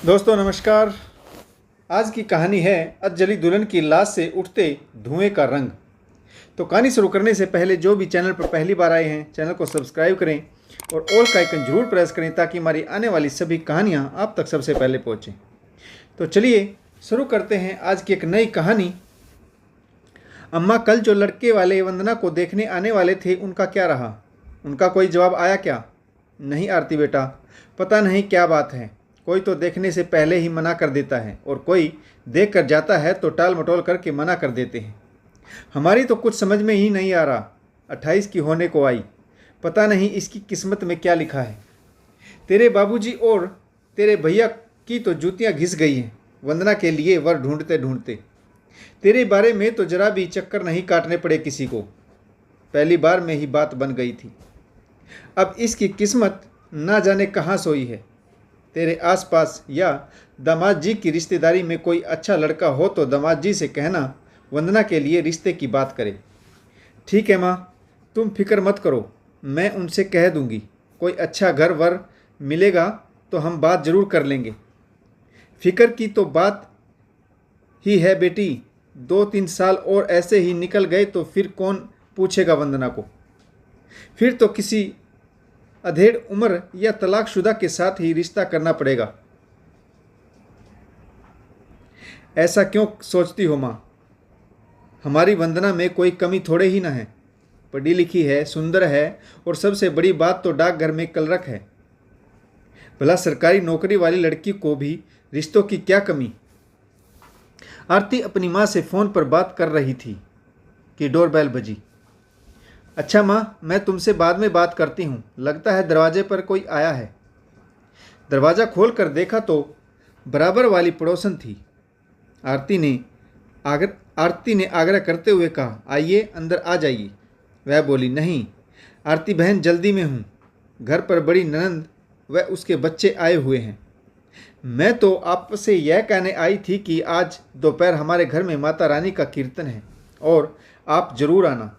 दोस्तों नमस्कार। आज की कहानी है अधजली दुल्हन की लाश से उठते धुएं का रंग। तो कहानी शुरू करने से पहले जो भी चैनल पर पहली बार आए हैं चैनल को सब्सक्राइब करें और ऑल का आइकन जरूर प्रेस करें ताकि हमारी आने वाली सभी कहानियां आप तक सबसे पहले पहुंचें। तो चलिए शुरू करते हैं आज की एक नई कहानी। अम्मा, कल जो लड़के वाले वंदना को देखने आने वाले थे उनका क्या रहा? उनका कोई जवाब आया क्या? नहीं आरती बेटा, पता नहीं क्या बात है। कोई तो देखने से पहले ही मना कर देता है और कोई देख कर जाता है तो टाल मटोल करके मना कर देते हैं। हमारी तो कुछ समझ में ही नहीं आ रहा। 28 की होने को आई, पता नहीं इसकी किस्मत में क्या लिखा है। तेरे बाबूजी और तेरे भैया की तो जूतियां घिस गई हैं वंदना के लिए वर ढूंढते ढूंढते। तेरे बारे में तो जरा भी चक्कर नहीं काटने पड़े किसी को। पहली बार में ही बात बन गई थी। अब इसकी किस्मत ना जाने कहाँ सोई है। तेरे आसपास या दामाद जी की रिश्तेदारी में कोई अच्छा लड़का हो तो दामाद जी से कहना वंदना के लिए रिश्ते की बात करे। ठीक है माँ, तुम फिक्र मत करो, मैं उनसे कह दूंगी। कोई अच्छा घर वर मिलेगा तो हम बात ज़रूर कर लेंगे। फिक्र की तो बात ही है बेटी। 2-3 साल और ऐसे ही निकल गए तो फिर कौन पूछेगा वंदना को। फिर तो किसी अधेड़ उम्र या तलाकशुदा के साथ ही रिश्ता करना पड़ेगा। ऐसा क्यों सोचती हो माँ? हमारी वंदना में कोई कमी थोड़े ही ना है। पढ़ी लिखी है, सुंदर है और सबसे बड़ी बात तो डाकघर में कलरक है। भला सरकारी नौकरी वाली लड़की को भी रिश्तों की क्या कमी? आरती अपनी माँ से फ़ोन पर बात कर रही थी कि डोरबेल बजी। अच्छा माँ, मैं तुमसे बाद में बात करती हूँ। लगता है दरवाजे पर कोई आया है। दरवाज़ा खोल कर देखा तो बराबर वाली पड़ोसन थी। आरती ने आग्रह करते हुए कहा, आइए अंदर आ जाइए। वह बोली, नहीं आरती बहन, जल्दी में हूँ। घर पर बड़ी ननंद व उसके बच्चे आए हुए हैं। मैं तो आपसे यह कहने आई थी कि आज दोपहर हमारे घर में माता रानी का कीर्तन है और आप जरूर आना।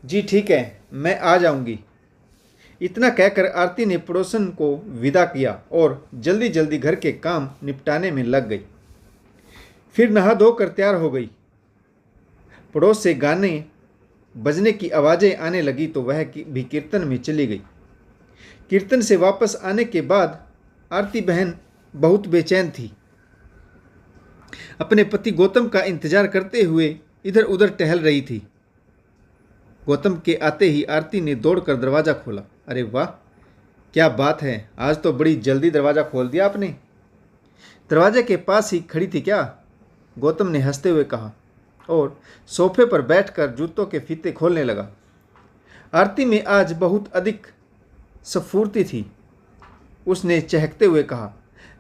जी ठीक है, मैं आ जाऊंगी। इतना कहकर आरती ने पड़ोसन को विदा किया और जल्दी जल्दी घर के काम निपटाने में लग गई। फिर नहा धोकर तैयार हो गई। पड़ोस से गाने बजने की आवाज़ें आने लगी तो वह भी कीर्तन में चली गई। कीर्तन से वापस आने के बाद आरती बहन बहुत बेचैन थी। अपने पति गौतम का इंतजार करते हुए इधर उधर टहल रही थी। गौतम के आते ही आरती ने दौड़कर दरवाज़ा खोला। अरे वाह, क्या बात है, आज तो बड़ी जल्दी दरवाज़ा खोल दिया आपने। दरवाजे के पास ही खड़ी थी क्या? गौतम ने हंसते हुए कहा और सोफे पर बैठकर जूतों के फीते खोलने लगा। आरती में आज बहुत अधिक स्फूर्ति थी। उसने चहकते हुए कहा,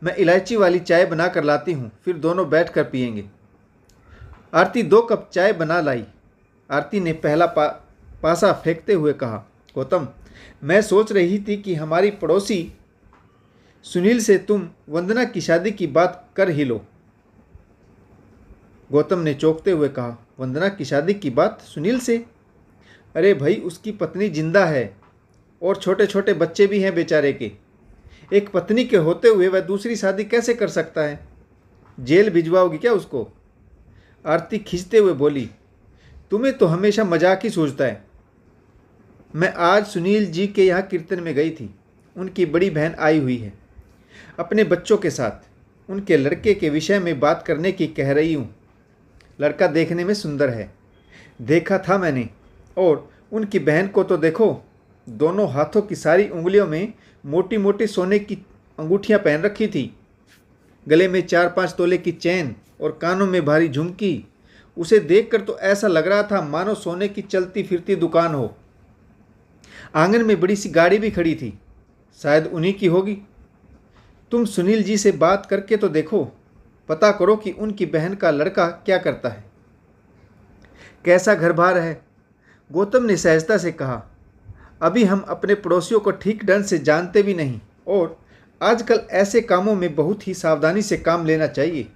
मैं इलायची वाली चाय बना कर लाती हूँ, फिर दोनों बैठकर पियेंगे। आरती 2 कप चाय बना लाई। आरती ने पहला पासा फेंकते हुए कहा, गौतम, मैं सोच रही थी कि हमारी पड़ोसी सुनील से तुम वंदना की शादी की बात कर ही लो। गौतम ने चौंकते हुए कहा, वंदना की शादी की बात सुनील से? अरे भाई, उसकी पत्नी जिंदा है और छोटे छोटे बच्चे भी हैं बेचारे के। एक पत्नी के होते हुए वह दूसरी शादी कैसे कर सकता है? जेल भिजवाओगी क्या उसको? आरती खींचते हुए बोली, तुम्हें तो हमेशा मजाक ही सूझता है। मैं आज सुनील जी के यहाँ कीर्तन में गई थी। उनकी बड़ी बहन आई हुई है अपने बच्चों के साथ। उनके लड़के के विषय में बात करने की कह रही हूँ। लड़का देखने में सुंदर है, देखा था मैंने। और उनकी बहन को तो देखो, दोनों हाथों की सारी उंगलियों में मोटी मोटी सोने की अंगूठियाँ पहन रखी थी। गले में 4-5 तोले की चैन और कानों में भारी झुमकी। उसे देखकर तो ऐसा लग रहा था मानो सोने की चलती फिरती दुकान हो। आंगन में बड़ी सी गाड़ी भी खड़ी थी, शायद उन्हीं की होगी। तुम सुनील जी से बात करके तो देखो, पता करो कि उनकी बहन का लड़का क्या करता है, कैसा घर बार है। गौतम ने सहजता से कहा, अभी हम अपने पड़ोसियों को ठीक ढंग से जानते भी नहीं और आजकल ऐसे कामों में बहुत ही सावधानी से काम लेना चाहिए।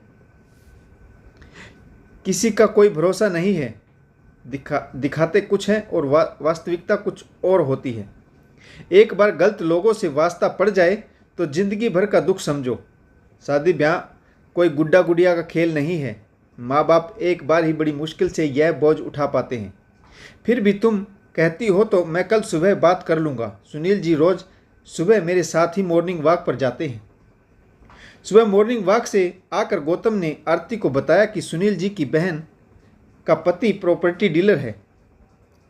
किसी का कोई भरोसा नहीं है। दिखाते कुछ हैं और वास्तविकता कुछ और होती है। एक बार गलत लोगों से वास्ता पड़ जाए तो जिंदगी भर का दुख समझो। शादी ब्याह कोई गुड्डा गुड़िया का खेल नहीं है। माँ बाप एक बार ही बड़ी मुश्किल से यह बोझ उठा पाते हैं। फिर भी तुम कहती हो तो मैं कल सुबह बात कर लूँगा। सुनील जी रोज़ सुबह मेरे साथ ही मॉर्निंग वॉक पर जाते हैं। सुबह मॉर्निंग वॉक से आकर गौतम ने आरती को बताया कि सुनील जी की बहन का पति प्रॉपर्टी डीलर है।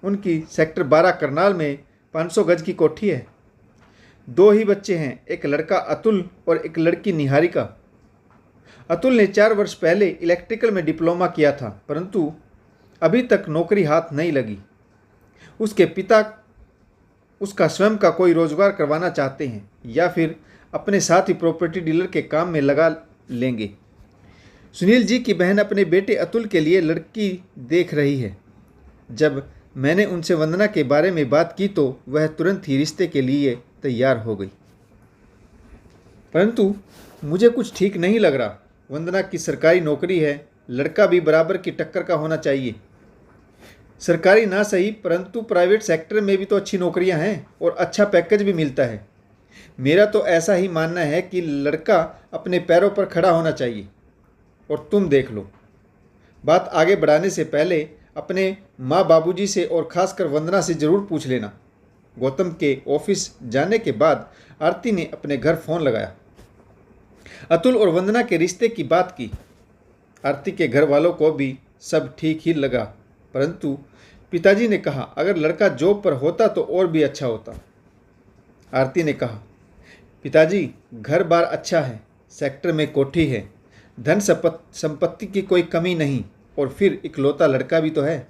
उनकी सेक्टर 12 करनाल में 500 गज की कोठी है। 2 ही बच्चे हैं, एक लड़का अतुल और एक लड़की निहारिका। अतुल ने 4 वर्ष पहले इलेक्ट्रिकल में डिप्लोमा किया था, परंतु अभी तक नौकरी हाथ नहीं लगी। उसके पिता उसका स्वयं का कोई रोजगार करवाना चाहते हैं या फिर अपने साथ ही प्रॉपर्टी डीलर के काम में लगा लेंगे। सुनील जी की बहन अपने बेटे अतुल के लिए लड़की देख रही है। जब मैंने उनसे वंदना के बारे में बात की तो वह तुरंत ही रिश्ते के लिए तैयार हो गई, परंतु मुझे कुछ ठीक नहीं लग रहा। वंदना की सरकारी नौकरी है, लड़का भी बराबर की टक्कर का होना चाहिए। सरकारी ना सही, परंतु प्राइवेट सेक्टर में भी तो अच्छी नौकरियां हैं और अच्छा पैकेज भी मिलता है। मेरा तो ऐसा ही मानना है कि लड़का अपने पैरों पर खड़ा होना चाहिए। और तुम देख लो। बात आगे बढ़ाने से पहले अपने माँ बाबूजी से और ख़ासकर वंदना से ज़रूर पूछ लेना। गौतम के ऑफिस जाने के बाद आरती ने अपने घर फ़ोन लगाया। अतुल और वंदना के रिश्ते की बात की। आरती के घर वालों को भी सब ठीक ही लगा, परंतु पिताजी ने कहा अगर लड़का जॉब पर होता तो और भी अच्छा होता। आरती ने कहा पिताजी घर बार अच्छा है, सेक्टर में कोठी है, धन संपत्ति की कोई कमी नहीं, और फिर इकलौता लड़का भी तो है,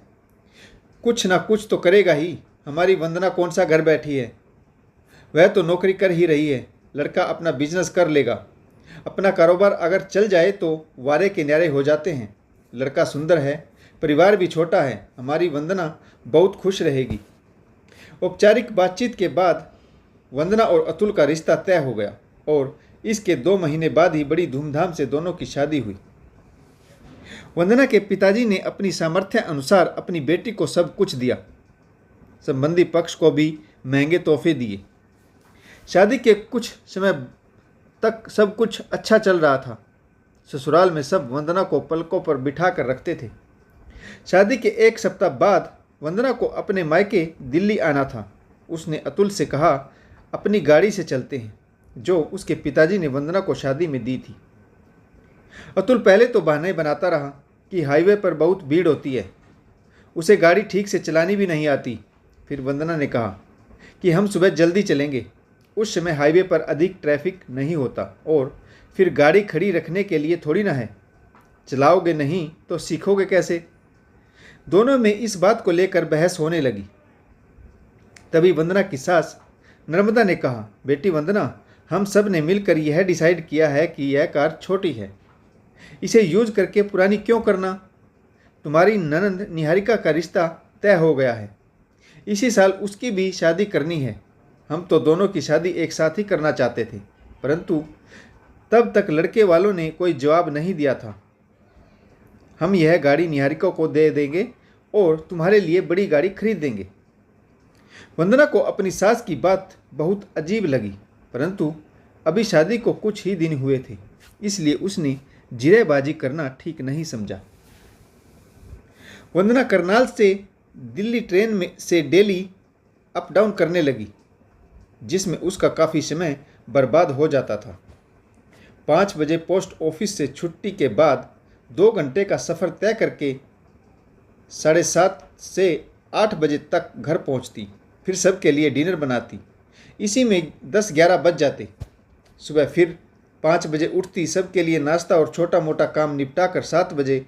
कुछ ना कुछ तो करेगा ही। हमारी वंदना कौन सा घर बैठी है, वह तो नौकरी कर ही रही है। लड़का अपना बिजनेस कर लेगा। अपना कारोबार अगर चल जाए तो वारे के न्यारे हो जाते हैं। लड़का सुंदर है, परिवार भी छोटा है, हमारी वंदना बहुत खुश रहेगी। औपचारिक बातचीत के बाद वंदना और अतुल का रिश्ता तय हो गया और इसके 2 महीने बाद ही बड़ी धूमधाम से दोनों की शादी हुई। वंदना के पिताजी ने अपनी सामर्थ्य अनुसार अपनी बेटी को सब कुछ दिया। संबंधी पक्ष को भी महंगे तोहफे दिए। शादी के कुछ समय तक सब कुछ अच्छा चल रहा था। ससुराल में सब वंदना को पलकों पर बिठा कर रखते थे। शादी के 1 सप्ताह बाद वंदना को अपने मायके दिल्ली आना था। उसने अतुल से कहा अपनी गाड़ी से चलते हैं, जो उसके पिताजी ने वंदना को शादी में दी थी। अतुल पहले तो बहाने बनाता रहा कि हाईवे पर बहुत भीड़ होती है, उसे गाड़ी ठीक से चलानी भी नहीं आती। फिर वंदना ने कहा कि हम सुबह जल्दी चलेंगे, उस समय हाईवे पर अधिक ट्रैफिक नहीं होता और फिर गाड़ी खड़ी रखने के लिए थोड़ी ना है। चलाओगे नहीं तो सीखोगे कैसे। दोनों में इस बात को लेकर बहस होने लगी। तभी वंदना की सास नर्मदा ने कहा बेटी वंदना, हम सब ने मिलकर यह डिसाइड किया है कि यह कार छोटी है, इसे यूज करके पुरानी क्यों करना। तुम्हारी ननंद निहारिका का रिश्ता तय हो गया है, इसी साल उसकी भी शादी करनी है। हम तो दोनों की शादी एक साथ ही करना चाहते थे, परंतु तब तक लड़के वालों ने कोई जवाब नहीं दिया था। हम यह गाड़ी निहारिका को दे देंगे और तुम्हारे लिए बड़ी गाड़ी खरीद देंगे। वंदना को अपनी सास की बात बहुत अजीब लगी, परंतु अभी शादी को कुछ ही दिन हुए थे, इसलिए उसने जिरेबाजी करना ठीक नहीं समझा। वंदना करनाल से दिल्ली ट्रेन में से डेली अप डाउन करने लगी, जिसमें उसका काफ़ी समय बर्बाद हो जाता था। 5 बजे पोस्ट ऑफिस से छुट्टी के बाद 2 घंटे का सफ़र तय करके 7:30 से 8 बजे तक घर पहुंचती, फिर सबके लिए डिनर बनाती। इसी में 10-11 बज जाते। सुबह फिर 5 बजे उठती, सबके लिए नाश्ता और छोटा मोटा काम निपटाकर 7 बजे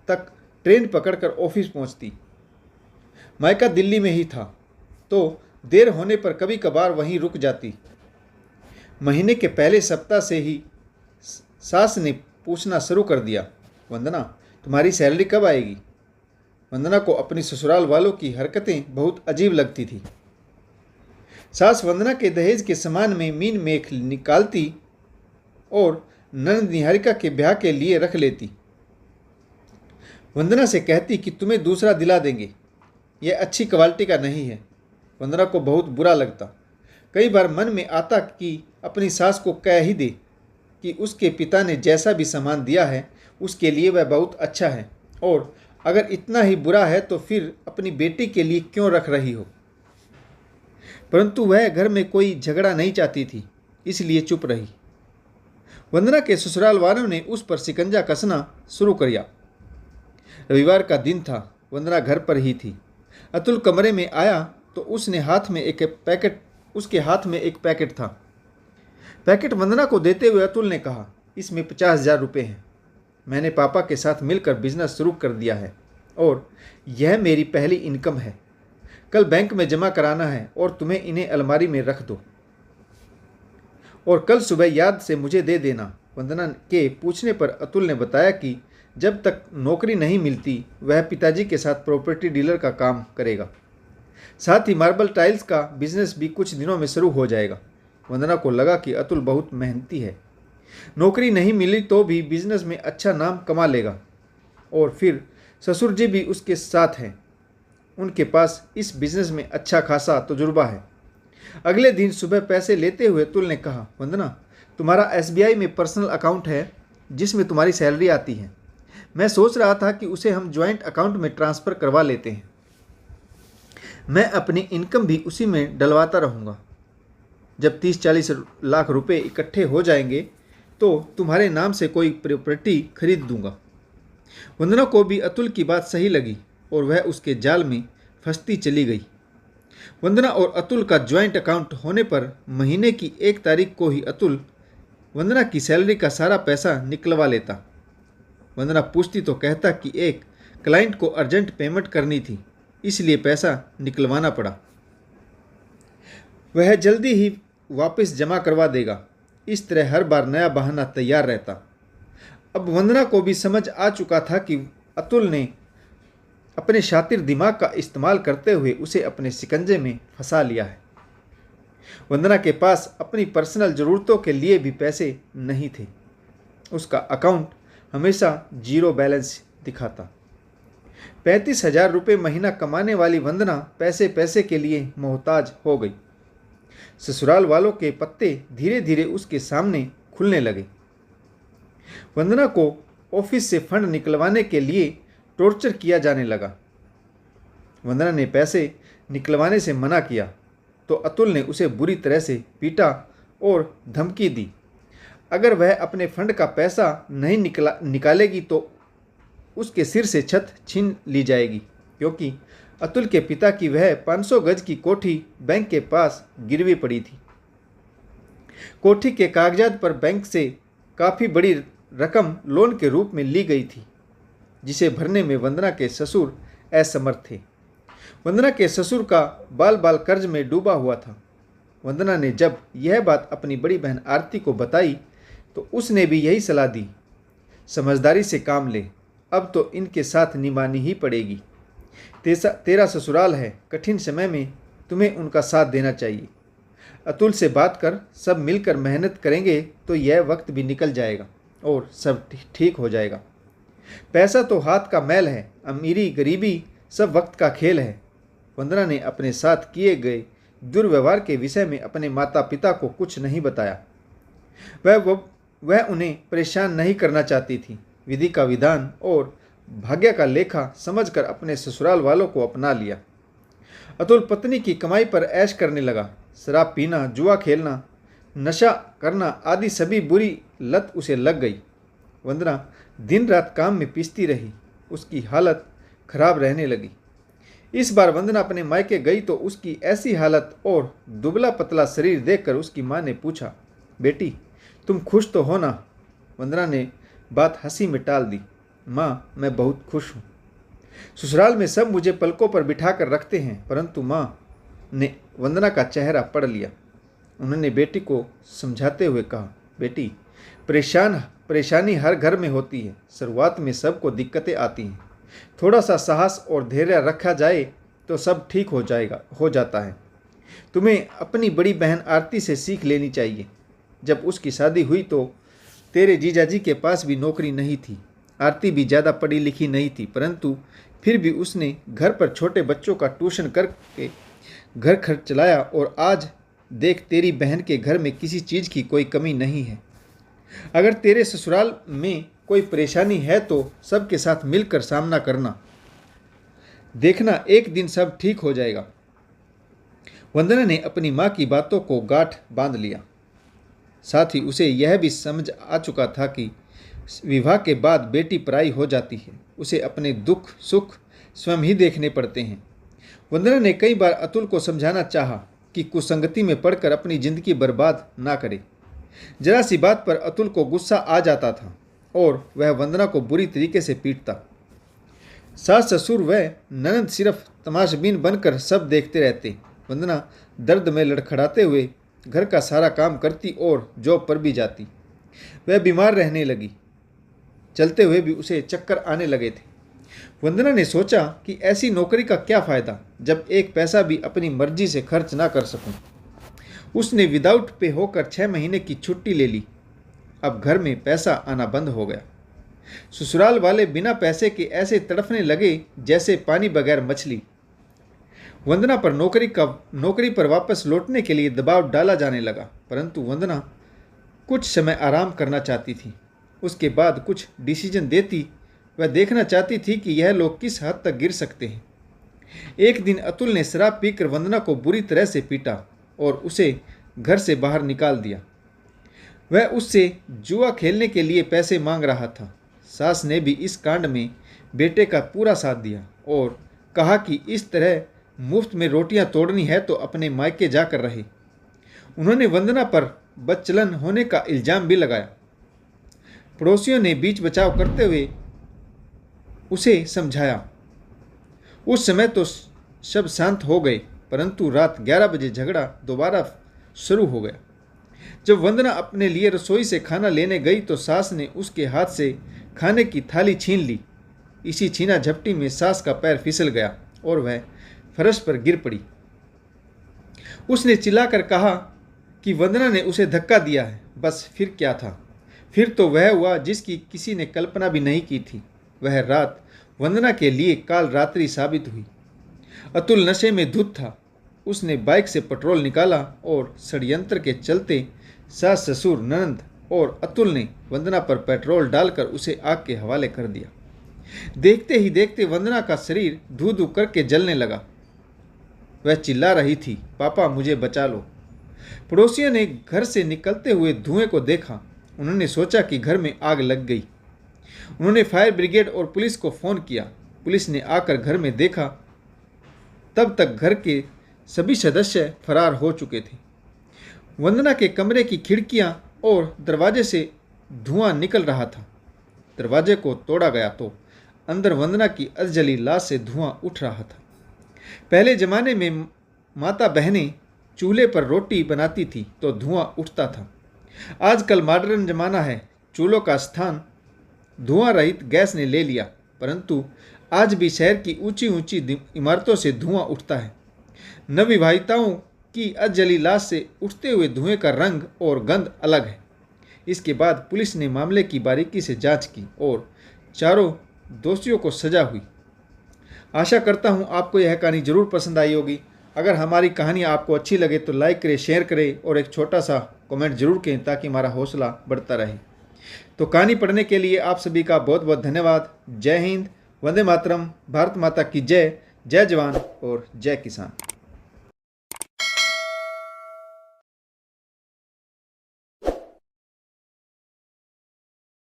तक ट्रेन पकड़कर ऑफिस पहुंचती। मायका दिल्ली में ही था, तो देर होने पर कभी कभार वहीं रुक जाती। महीने के पहले सप्ताह से ही सास ने पूछना शुरू कर दिया, वंदना तुम्हारी सैलरी कब आएगी। वंदना को अपनी ससुराल वालों की हरकतें बहुत अजीब लगती थी। सास वंदना के दहेज के सामान में मीन मेख निकालती और ननद निहारिका के ब्याह के लिए रख लेती। वंदना से कहती कि तुम्हें दूसरा दिला देंगे, यह अच्छी क्वालिटी का नहीं है। वंदना को बहुत बुरा लगता। कई बार मन में आता कि अपनी सास को कह ही दे कि उसके पिता ने जैसा भी सामान दिया है उसके लिए वह बहुत अच्छा है, और अगर इतना ही बुरा है तो फिर अपनी बेटी के लिए क्यों रख रही हो। परंतु वह घर में कोई झगड़ा नहीं चाहती थी, इसलिए चुप रही। वंदना के ससुराल वालों ने उस पर शिकंजा कसना शुरू कर दिया। रविवार का दिन था, वंदना घर पर ही थी। अतुल कमरे में आया तो उसके हाथ में एक पैकेट था। पैकेट वंदना को देते हुए अतुल ने कहा, इसमें 50,000 रुपये हैं। मैंने पापा के साथ मिलकर बिजनेस शुरू कर दिया है और यह मेरी पहली इनकम है। कल बैंक में जमा कराना है और तुम्हें इन्हें अलमारी में रख दो और कल सुबह याद से मुझे दे देना। वंदना के पूछने पर अतुल ने बताया कि जब तक नौकरी नहीं मिलती वह पिताजी के साथ प्रॉपर्टी डीलर का काम करेगा, साथ ही मार्बल टाइल्स का बिजनेस भी कुछ दिनों में शुरू हो जाएगा। वंदना को लगा कि अतुल बहुत मेहनती है, नौकरी नहीं मिली तो भी बिजनेस में अच्छा नाम कमा लेगा, और फिर ससुर जी भी उसके साथ हैं, उनके पास इस बिजनेस में अच्छा खासा तजुर्बा है। अगले दिन सुबह पैसे लेते हुए अतुल ने कहा, वंदना, तुम्हारा SBI में पर्सनल अकाउंट है जिसमें तुम्हारी सैलरी आती है। मैं सोच रहा था कि उसे हम ज्वाइंट अकाउंट में ट्रांसफ़र करवा लेते हैं। मैं अपनी इनकम भी उसी में डलवाता रहूँगा। जब 30-40 लाख रुपए इकट्ठे हो जाएंगे तो तुम्हारे नाम से कोई प्रॉपर्टी खरीद दूंगा। वंदना को भी अतुल की बात सही लगी और वह उसके जाल में फंसती चली गई। वंदना और अतुल का ज्वाइंट अकाउंट होने पर महीने की 1 तारीख को ही अतुल वंदना की सैलरी का सारा पैसा निकलवा लेता। वंदना पूछती तो कहता कि एक क्लाइंट को अर्जेंट पेमेंट करनी थी, इसलिए पैसा निकलवाना पड़ा। वह जल्दी ही वापस जमा करवा देगा। इस तरह हर बार नया बहाना तैयार रहता। अब वंदना को भी समझ आ चुका था कि अतुल ने अपने शातिर दिमाग का इस्तेमाल करते हुए उसे अपने शिकंजे में फंसा लिया है। वंदना के पास अपनी पर्सनल ज़रूरतों के लिए भी पैसे नहीं थे। उसका अकाउंट हमेशा जीरो बैलेंस दिखाता। 35,000 रुपये महीना कमाने वाली वंदना पैसे पैसे के लिए मोहताज हो गई। ससुराल वालों के पत्ते धीरे धीरे उसके सामने खुलने लगे। वंदना को ऑफिस से फंड निकलवाने के लिए टॉर्चर किया जाने लगा। वंदना ने पैसे निकलवाने से मना किया तो अतुल ने उसे बुरी तरह से पीटा और धमकी दी। अगर वह अपने फंड का पैसा नहीं निकालेगी तो उसके सिर से छत छीन ली जाएगी, क्योंकि अतुल के पिता की वह 500 गज की कोठी बैंक के पास गिरवी पड़ी थी। कोठी के कागजात पर बैंक से काफ़ी बड़ी रकम लोन के रूप में ली गई थी, जिसे भरने में वंदना के ससुर असमर्थ थे। वंदना के ससुर का बाल बाल कर्ज में डूबा हुआ था। वंदना ने जब यह बात अपनी बड़ी बहन आरती को बताई तो उसने भी यही सलाह दी, समझदारी से काम ले, अब तो इनके साथ निभानी ही पड़ेगी। तेरा ससुराल है, कठिन समय में तुम्हें उनका साथ देना चाहिए। अतुल से बात कर, सब मिलकर मेहनत करेंगे तो यह वक्त भी निकल जाएगा और सब ठीक हो जाएगा। पैसा तो हाथ का मैल है, अमीरी गरीबी सब वक्त का खेल है। वंदना ने अपने साथ किए गए दुर्व्यवहार के विषय में अपने माता पिता को कुछ नहीं बताया। वह उन्हें परेशान नहीं करना चाहती थी। विधि का विधान और भाग्य का लेखा समझकर अपने ससुराल वालों को अपना लिया। अतुल पत्नी की कमाई पर ऐश करने लगा। शराब पीना, जुआ खेलना, नशा करना आदि सभी बुरी लत उसे लग गई। वंदना दिन रात काम में पिसती रही, उसकी हालत खराब रहने लगी। इस बार वंदना अपने मायके गई तो उसकी ऐसी हालत और दुबला पतला शरीर देखकर उसकी माँ ने पूछा, बेटी तुम खुश तो हो ना? वंदना ने बात हंसी में टाल दी। माँ, मैं बहुत खुश हूँ। ससुराल में सब मुझे पलकों पर बिठाकर रखते हैं, परंतु माँ ने वंदना का चेहरा पढ़ लिया। उन्होंने बेटी को समझाते हुए कहा, बेटी परेशानी हर घर में होती है। शुरुआत में सबको दिक्कतें आती हैं, थोड़ा सा साहस और धैर्य रखा जाए तो सब ठीक हो जाता है। तुम्हें अपनी बड़ी बहन आरती से सीख लेनी चाहिए। जब उसकी शादी हुई तो तेरे जीजाजी के पास भी नौकरी नहीं थी। आरती भी ज़्यादा पढ़ी लिखी नहीं थी, परंतु फिर भी उसने घर पर छोटे बच्चों का ट्यूशन करके घर खर्च चलाया और आज देख तेरी बहन के घर में किसी चीज़ की कोई कमी नहीं है। अगर तेरे ससुराल में कोई परेशानी है तो सबके साथ मिलकर सामना करना, देखना एक दिन सब ठीक हो जाएगा। वंदना ने अपनी माँ की बातों को गांठ बांध लिया। साथ ही उसे यह भी समझ आ चुका था कि विवाह के बाद बेटी पराई हो जाती है, उसे अपने दुख सुख स्वयं ही देखने पड़ते हैं। वंदना ने कई बार अतुल को समझाना चाहा कि कुसंगति में पड़कर अपनी जिंदगी बर्बाद ना करे। जरा सी बात पर अतुल को गुस्सा आ जाता था और वह वंदना को बुरी तरीके से पीटता। सास ससुर व ननद सिर्फ तमाशबीन बनकर सब देखते रहते। वंदना दर्द में लड़खड़ाते हुए घर का सारा काम करती और जॉब पर भी जाती। वह बीमार रहने लगी। चलते हुए भी उसे चक्कर आने लगे थे। वंदना ने सोचा कि ऐसी नौकरी का क्या फ़ायदा जब एक पैसा भी अपनी मर्जी से खर्च ना कर सकूं। उसने विदाउट पे होकर 6 महीने की छुट्टी ले ली। अब घर में पैसा आना बंद हो गया। ससुराल वाले बिना पैसे के ऐसे तड़फने लगे जैसे पानी बगैर मछली। वंदना पर नौकरी पर वापस लौटने के लिए दबाव डाला जाने लगा, परंतु वंदना कुछ समय आराम करना चाहती थी। उसके बाद कुछ डिसीजन देती। वह देखना चाहती थी कि यह लोग किस हद तक गिर सकते हैं। एक दिन अतुल ने शराब पीकर वंदना को बुरी तरह से पीटा और उसे घर से बाहर निकाल दिया। वह उससे जुआ खेलने के लिए पैसे मांग रहा था। सास ने भी इस कांड में बेटे का पूरा साथ दिया और कहा कि इस तरह मुफ्त में रोटियां तोड़नी है तो अपने मायके जाकर रहे। उन्होंने वंदना पर बदचलन होने का इल्जाम भी लगाया। पड़ोसियों ने बीच बचाव करते हुए उसे समझाया। उस समय तो सब शांत हो गए, परंतु रात 11 बजे झगड़ा दोबारा शुरू हो गया। जब वंदना अपने लिए रसोई से खाना लेने गई तो सास ने उसके हाथ से खाने की थाली छीन ली। इसी छीना झपटी में सास का पैर फिसल गया और वह फर्श पर गिर पड़ी। उसने चिल्लाकर कहा कि वंदना ने उसे धक्का दिया है। बस फिर क्या था? फिर तो वह हुआ जिसकी किसी ने कल्पना भी नहीं की थी। वह रात वंदना के लिए काल रात्रि साबित हुई। अतुल नशे में धुत था। उसने बाइक से पेट्रोल निकाला और षड्यंत्र के चलते सास ससुर ननद और अतुल ने वंदना पर पेट्रोल डालकर उसे आग के हवाले कर दिया। देखते ही देखते वंदना का शरीर धू धू करके जलने लगा। वह चिल्ला रही थी, पापा मुझे बचा लो। पड़ोसियों ने घर से निकलते हुए धुएं को देखा। उन्होंने सोचा कि घर में आग लग गई। उन्होंने फायर ब्रिगेड और पुलिस को फ़ोन किया। पुलिस ने आकर घर में देखा। तब तक घर के सभी सदस्य फरार हो चुके थे। वंदना के कमरे की खिड़कियां और दरवाजे से धुआं निकल रहा था। दरवाजे को तोड़ा गया तो अंदर वंदना की अधजली लाश से धुआं उठ रहा था। पहले ज़माने में माता बहनें चूल्हे पर रोटी बनाती थी तो धुआं उठता था। आजकल मॉडर्न ज़माना है, चूल्हों का स्थान धुआं रहित गैस ने ले लिया, परंतु आज भी शहर की ऊंची ऊंची इमारतों से धुआं उठता है। नवविवाहिताओं की अधजली लाश से उठते हुए धुएं का रंग और गंध अलग है। इसके बाद पुलिस ने मामले की बारीकी से जांच की और चारों दोषियों को सजा हुई। आशा करता हूं आपको यह कहानी जरूर पसंद आई होगी। अगर हमारी कहानी आपको अच्छी लगे तो लाइक करें, शेयर करें और एक छोटा सा कमेंट जरूर करें ताकि हमारा हौसला बढ़ता रहे। तो कहानी पढ़ने के लिए आप सभी का बहुत बहुत धन्यवाद। जय हिंद, वंदे मातरम, भारत माता की जय, जय जवान और जय किसान।